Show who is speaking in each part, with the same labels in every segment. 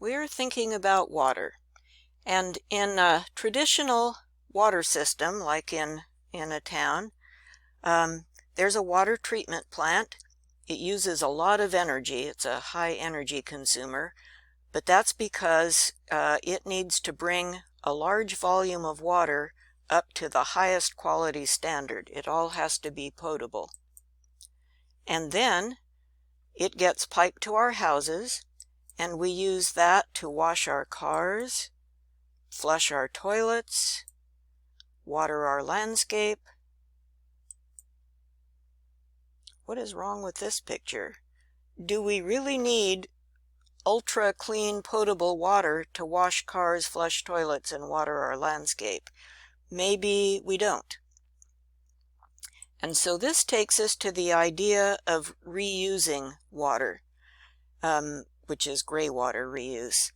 Speaker 1: we're thinking about water. And in a traditional water system, like in a town, there's a water treatment plant. It uses a lot of energy. It's a high energy consumer, but that's because it needs to bring a large volume of water up to the highest quality standard. It all has to be potable. And then it gets piped to our houses, and we use that to wash our cars, flush our toilets, water our landscape. What is wrong with this picture? Do we really need ultra clean potable water to wash cars, flush toilets, and water our landscape? Maybe we don't. And so this takes us to the idea of reusing water, which is graywater reuse.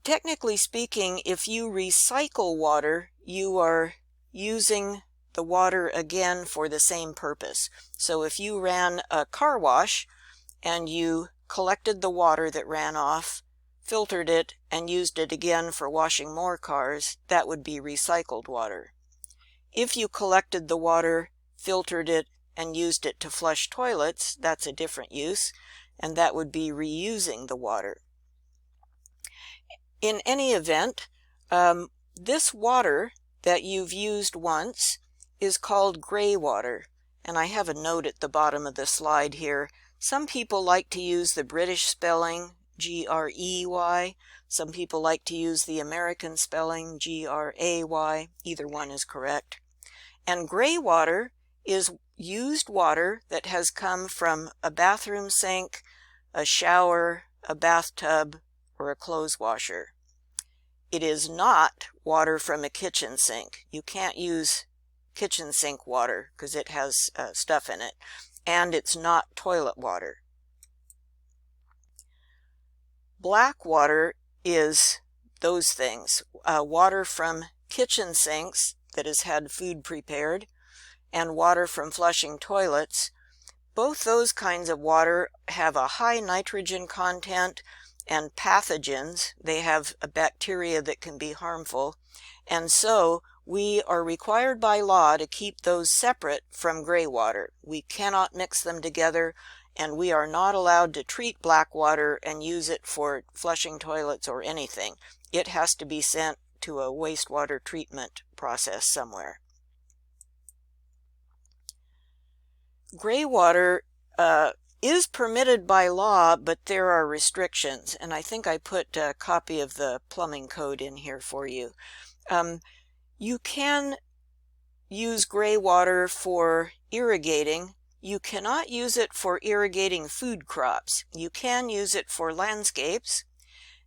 Speaker 1: Technically speaking, if you recycle water, you are using the water again for the same purpose. So if you ran a car wash and you collected the water that ran off, filtered it, and used it again for washing more cars, that would be recycled water. If you collected the water, filtered it, and used it to flush toilets, that's a different use, and that would be reusing the water. In any event, this water that you've used once is called graywater, and I have a note at the bottom of the slide here. Some people like to use the British spelling, G-R-E-Y. Some people like to use the American spelling, G-R-A-Y. Either one is correct. And graywater is used water that has come from a bathroom sink, a shower, a bathtub, or a clothes washer. It is not water from a kitchen sink. You can't use kitchen sink water because it has stuff in it. And it's not toilet water. Black water is those things. Water from kitchen sinks that has had food prepared, and water from flushing toilets. Both those kinds of water have a high nitrogen content and pathogens. They have a bacteria that can be harmful. And so we are required by law to keep those separate from graywater. We cannot mix them together, and we are not allowed to treat black water and use it for flushing toilets or anything. It has to be sent to a wastewater treatment process somewhere. Graywater is permitted by law, but there are restrictions, and I think I put a copy of the plumbing code in here for you. You can use graywater for irrigating. You cannot use it for irrigating food crops. You can use it for landscapes,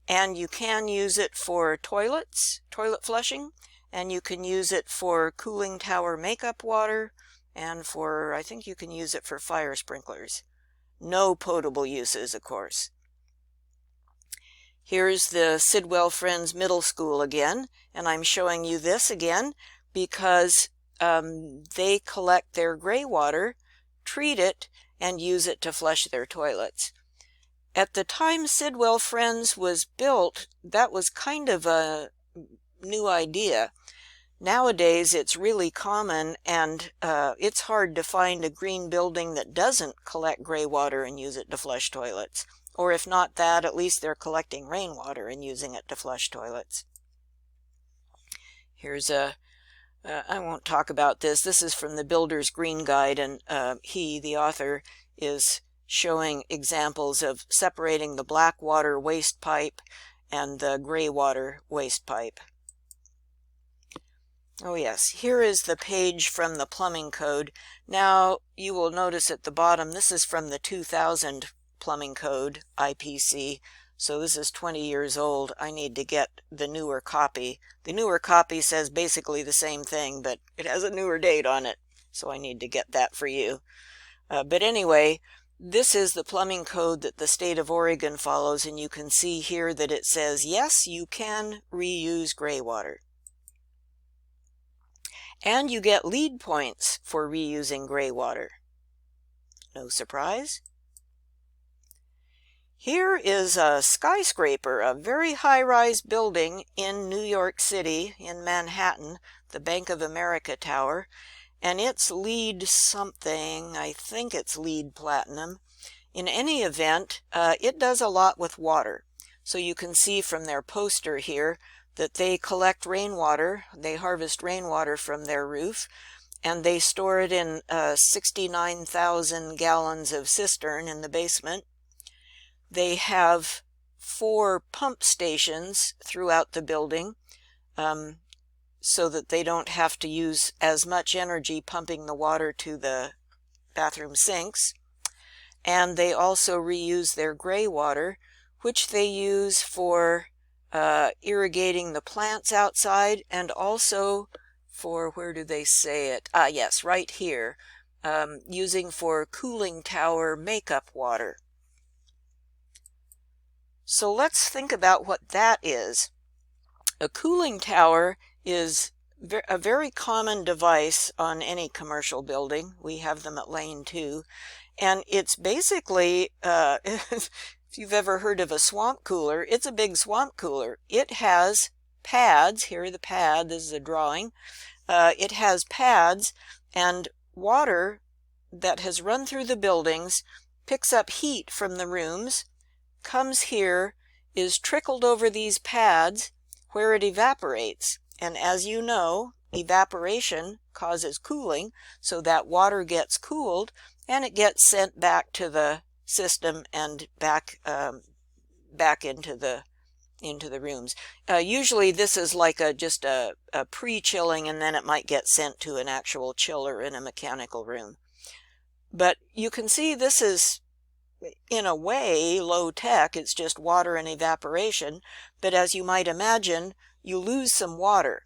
Speaker 1: and you can use it for toilets, toilet flushing, and you can use it for cooling tower makeup water, and for, I think you can use it for fire sprinklers. No potable uses, of course. Here's the Sidwell Friends Middle School again, and I'm showing you this again because they collect their graywater, treat it, and use it to flush their toilets. At the time Sidwell Friends was built, that was kind of a new idea. Nowadays it's really common, and it's hard to find a green building that doesn't collect graywater and use it to flush toilets. Or if not that, at least they're collecting rainwater and using it to flush toilets. Here's a, I won't talk about this. This is from the Builder's Green Guide, and he, the author, is showing examples of separating the black water waste pipe and the graywater waste pipe. Oh yes, here is the page from the plumbing code. Now you will notice at the bottom, this is from the 2000 plumbing code, IPC, so this is 20 years old. I need to get the newer copy. The newer copy says basically the same thing, but it has a newer date on it, so I need to get that for you. But anyway, this is the plumbing code that the state of Oregon follows, and you can see here that it says, yes, you can reuse graywater. And you get lead points for reusing graywater. No surprise? Here is a skyscraper, a very high-rise building in New York City, in Manhattan, the Bank of America Tower, and it's LEED something. I think it's LEED Platinum. In any event, it does a lot with water. So you can see from their poster here that they collect rainwater, they harvest rainwater from their roof, and they store it in 69,000 gallons of cistern in the basement. They have 4 pump stations throughout the building, so that they don't have to use as much energy pumping the water to the bathroom sinks. And they also reuse their gray water, which they use for irrigating the plants outside, and also for, where do they say it? Yes, right here, using for cooling tower makeup water. So let's think about what that is. A cooling tower is a very common device on any commercial building. We have them at Lane 2. And it's basically, if you've ever heard of a swamp cooler, it's a big swamp cooler. It has pads. Here are the pad. This is a drawing. It has pads, and water that has run through the buildings picks up heat from the rooms, comes here, is trickled over these pads where it evaporates. And as you know, evaporation causes cooling, so that water gets cooled and it gets sent back to the system and back into the rooms. Usually this is like just a pre-chilling, and then it might get sent to an actual chiller in a mechanical room. But you can see this is, in a way, low tech. It's just water and evaporation. But as you might imagine, you lose some water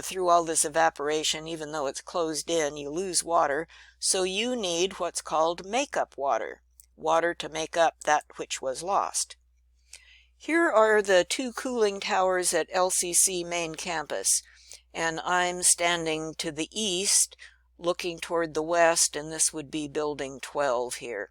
Speaker 1: through all this evaporation. Even though it's closed in, you lose water. So you need what's called makeup water, water to make up that which was lost. Here are the 2 cooling towers at LCC main campus, and I'm standing to the east, looking toward the west, and this would be building 12 here.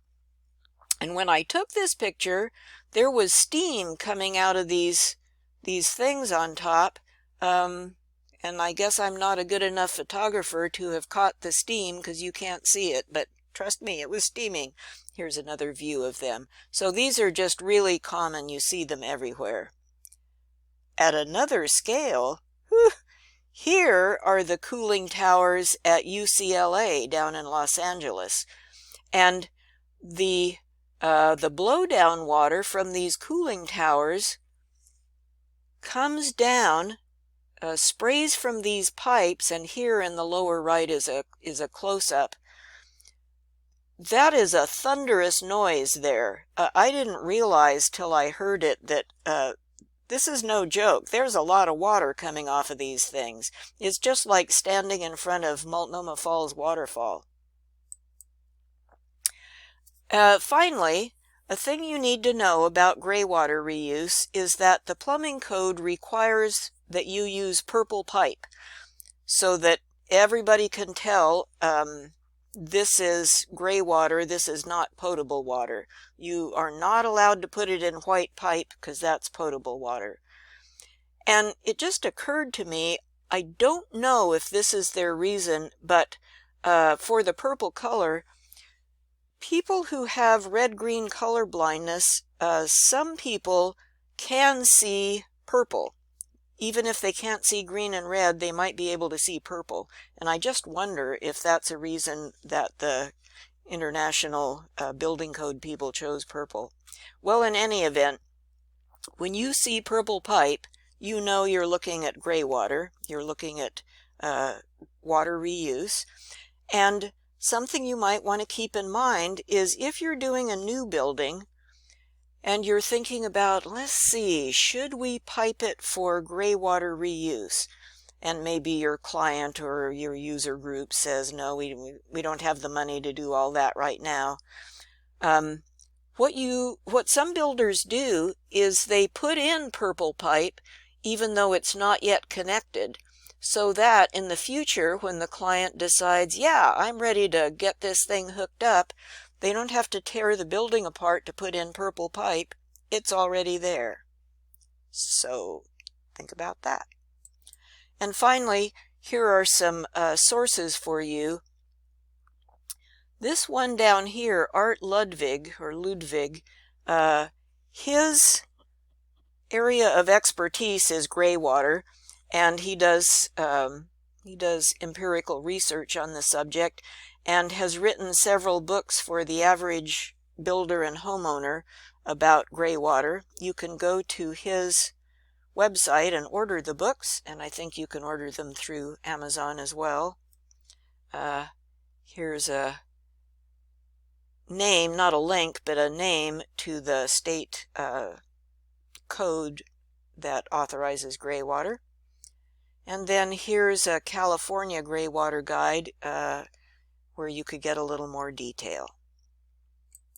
Speaker 1: And when I took this picture, there was steam coming out of these things on top, and I guess I'm not a good enough photographer to have caught the steam because you can't see it, but trust me, it was steaming. Here's another view of them. So these are just really common. You see them everywhere. At another scale, here are the cooling towers at UCLA down in Los Angeles. And the blowdown water from these cooling towers comes down, sprays from these pipes, and here in the lower right is a close-up. That is a thunderous noise there. I didn't realize till I heard it that this is no joke. There's a lot of water coming off of these things. It's just like standing in front of Multnomah Falls waterfall. Finally, a thing you need to know about gray water reuse is that the plumbing code requires that you use purple pipe so that everybody can tell this is gray water, this is not potable water. You are not allowed to put it in white pipe because that's potable water. And it just occurred to me, I don't know if this is their reason, but for the purple color, people who have red-green color blindness, some people can see purple. Even if they can't see green and red, they might be able to see purple. And I just wonder if that's a reason that the International Building Code people chose purple. Well, in any event, when you see purple pipe, you know you're looking at gray water. You're looking at water reuse. And something you might want to keep in mind is if you're doing a new building and you're thinking about, let's see, should we pipe it for gray water reuse? And maybe your client or your user group says, no, we don't have the money to do all that right now. What some builders do is they put in purple pipe even though it's not yet connected, so that in the future when the client decides, yeah, I'm ready to get this thing hooked up, they don't have to tear the building apart to put in purple pipe. it's already there. So think about that. And finally, here are some sources for you. This one down here, Art Ludwig, his area of expertise is graywater, and he does empirical research on the subject and has written several books for the average builder and homeowner about graywater. You can go to his website and order the books, and I think you can order them through Amazon as well. Here's a name, not a link, but a name to the state code that authorizes graywater. And then here's a California graywater guide where you could get a little more detail.